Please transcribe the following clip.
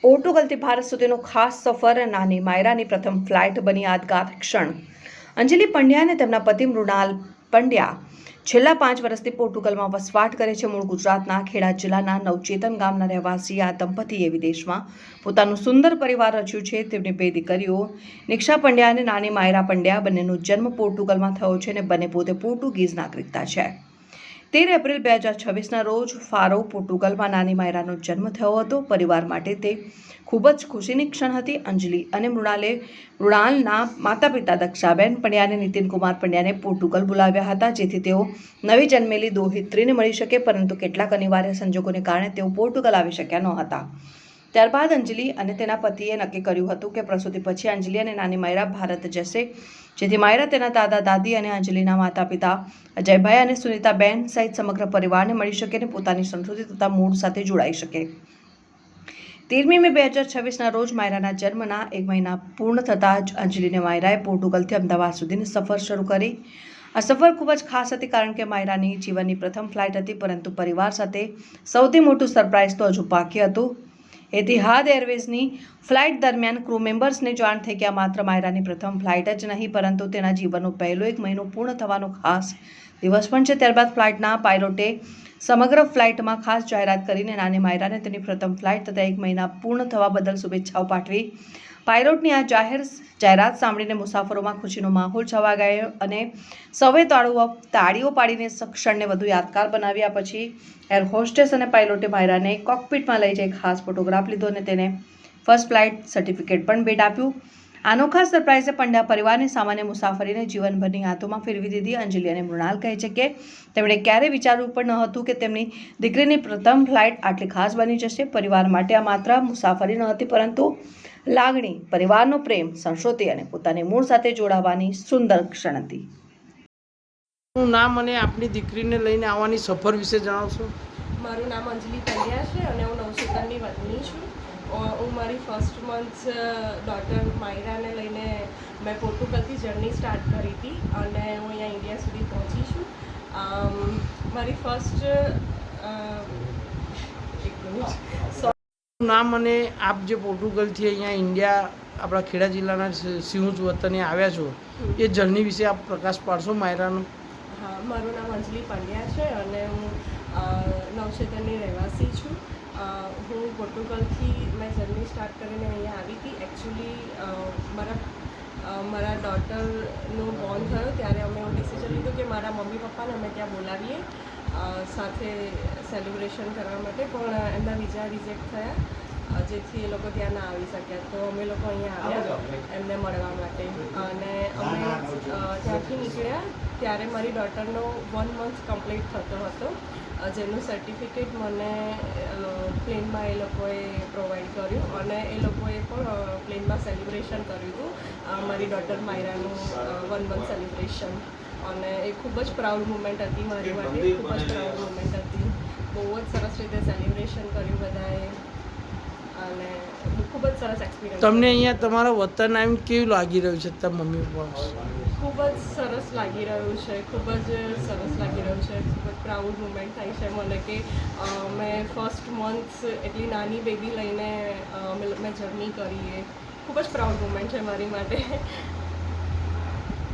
પોર્ટુગલથી ભારત સુધીનો ખાસ સફર, નાની માયરાની પ્રથમ ફ્લાઇટ બની યાદગાર ક્ષણ. અંજલિ પંડ્યા અને તેમના પતિ મૃણાલ પંડ્યા છેલ્લા 5 વર્ષથી પોર્ટુગલમાં વસવાટ કરે છે. મૂળ ગુજરાતના ખેડા જિલ્લાના નવચેતન ગામના રહેવાસી આ દંપતીએ વિદેશમાં પોતાનું સુંદર પરિવાર રચ્યું છે. તેમની 2 દીકરીઓ નિક્ષા પંડ્યા અને નાની માયરા પંડ્યા બંનેનો જન્મ પોર્ટુગલમાં થયો છે અને બંને પોતે પોર્ટુગીઝ નાગરિકતા છે. 13 એપ્રિલ 2026ના રોજ ફારો, પોર્ટુગલમાં નાની માયરાનો જન્મ થયો હતો. પરિવાર માટે તે ખૂબ જ ખુશીની ક્ષણ હતી. અંજલિ અને મૃણાલના માતા-પિતા દક્ષાબેન પંડ્યા અને નીતિનકુમાર પંડ્યાને પોર્ટુગલ બોલાવ્યા હતા, જેથી તેઓ નવી જન્મેલી દોહિત્રીને મળી શકે, પરંતુ કેટલાક અનિવાર્ય સંજોગોને કારણે તેઓ પોર્ટુગલ આવી શક્યા નહોતા. ત્યારબાદ અંજલિ અને તેના પતિએ નક્કી કર્યું હતું કે પ્રસૂતિ પછી અંજલિ અને નાની માયરા ભારત જશે, જેથી માયરા તેના દાદા-દાદી અને અંજલિના માતા-પિતા અજયભાઈ અને સુનીતાબેન સહિત સમગ્ર પરિવારને મળી શકે અને પોતાની સંસ્કૃતિ તથા મૂળ સાથે જોડાઈ શકે. 13મી મે 2026ના રોજ માયરાના જન્મના 1 મહિના પૂર્ણ થતાં જ અંજલિ અને માયરાએ પોર્ટુગલથી અમદાવાદ સુધીની સફર શરૂ કરી. આ સફર ખૂબ જ ખાસ હતી, કારણ કે માયરાની જીવનની પ્રથમ ફ્લાઇટ હતી, પરંતુ પરિવાર સાથે સૌથી મોટું સરપ્રાઇઝ તો હજુ બાકી હતું. એતિહાદ એરવેઝની ફ્લાઇટ દરમિયાન ક્રૂ મેમ્બર્સને જાણ થઈ કે આ માત્ર માયરાની પ્રથમ ફ્લાઇટ જ નહીં, પરંતુ તેના જીવનનો પહેલો 1 મહિનો પૂર્ણ થવાનો ખાસ દિવસ પણ છે. ત્યારબાદ ફ્લાઇટના પાયલોટે સમગ્ર ફ્લાઇટમાં ખાસ જાહેરાત કરીને નાની માયરાને તેની પ્રથમ ફ્લાઇટ તથા 1 મહિના પૂર્ણ થવા બદલ શુભેચ્છાઓ પાઠવી. પાયલોટની આ જાહેરાત સાંભળીને મુસાફરોમાં ખુશીનો માહોલ છવાઈ ગયો અને સૌએ તાળીઓ પાડીને ક્ષણને વધુ યાદગાર બનાવ્યા. પછી એર હોસ્ટેસ અને પાયલોટે માયરાને કોકપિટમાં લઈ જઈ ખાસ ફોટોગ્રાફ લીધો અને તેને ફર્સ્ટ ફ્લાઇટ સર્ટિફિકેટ પણ ભેટ આપ્યું. અનોખા સરપ્રાઇઝે પંડ્યા પરિવારની સામાન્ય મુસાફરીને જીવનભરની યાદોમાં ફેરવી દીધી. અંજલિ અને મૃણાલ કહે છે કે તેમણે ક્યારેય વિચાર્યું પણ નહોતું કે તેમની દીકરીની પ્રથમ ફ્લાઇટ આટલી ખાસ બની જશે. પરિવાર માટે આ માત્ર મુસાફરી ન હતી, પરંતુ લાગણી, પરિવારનો પ્રેમ, સંસ્કૃતિ અને પોતાની મૂળ સાથે જોડાવાની સુંદર ક્ષણ હતી. નામ અને આપની દીકરીને લઈને આવવાની સફર વિશે જણાવશો? મારું નામ અંજલિ પંડ્યા છે અને હું નવશેતનની વતની છું. હું મારી ફર્સ્ટ મંથ ડોટર માયરાને લઈને મેં પોર્ટુગલથી જર્ની સ્ટાર્ટ કરી હતી અને હું અહીંયા ઇન્ડિયા સુધી પહોંચી છું. મારી ફર્સ્ટ નામ અને આપ જે પોર્ટુગલથી અહીંયા ઇન્ડિયા આપણા ખેડા જિલ્લાના સિંહુજ વતને આવ્યા છો, એ જર્ની વિશે આપ પ્રકાશ પાડશો માયરાનો? હા, મારું નામ અંજલિ પંડ્યા છે અને હું નવશેતનની રહેવાસી છું. હું પોર્ટુગલથી મેં જર્ની સ્ટાર્ટ કરીને અહીંયા આવી હતી. એકચ્યુઅલી મારા ડોટરનું બોર્ન થયો ત્યારે અમે એવું ડિસિઝન લીધું કે મારા મમ્મી પપ્પાને અમે ત્યાં બોલાવીએ સાથે સેલિબ્રેશન કરવા માટે, પણ એમના વિઝા રિજેક્ટ થયા, જેથી એ લોકો ત્યાં ના આવી શક્યા. તો અમે લોકો અહીંયા આવ્યા એમને મળવા માટે અને અમે ત્યાંથી નીકળ્યા ત્યારે મારી ડોટરનો 1 મંથ કમ્પ્લીટ થતો હતો, જેનું સર્ટિફિકેટ મને પ્લેનમાં એ લોકોએ પ્રોવાઈડ કર્યું અને એ લોકોએ પણ પ્લેનમાં સેલિબ્રેશન કર્યું હતું મારી ડોટર માયરાનું 1 મંથ સેલિબ્રેશન. અને એ ખૂબ જ પ્રાઉડ મુમેન્ટ હતી મારી માટે, ખૂબ જ પ્રાઉડ મુમેન્ટ હતી. બહુ જ સરસ રીતે સેલિબ્રેશન કર્યું બધાએ અને ખૂબ જ સરસ એક્સપિરિયન્સ. તમને અહીંયા તમારા વતન આવીને કેવું લાગી રહ્યું છે તમારા મમ્મી પપ્પા? ખૂબ જ સરસ લાગી રહ્યું છે, ખૂબ જ સરસ લાગી રહ્યું છે. ખૂબ જ પ્રાઉડ મુમેન્ટ થાય છે મને કે મેં ફર્સ્ટ મંથ એટલી નાની બેબી લઈને મેં જર્ની કરી. એ ખૂબ જ પ્રાઉડ મુમેન્ટ છે મારી માટે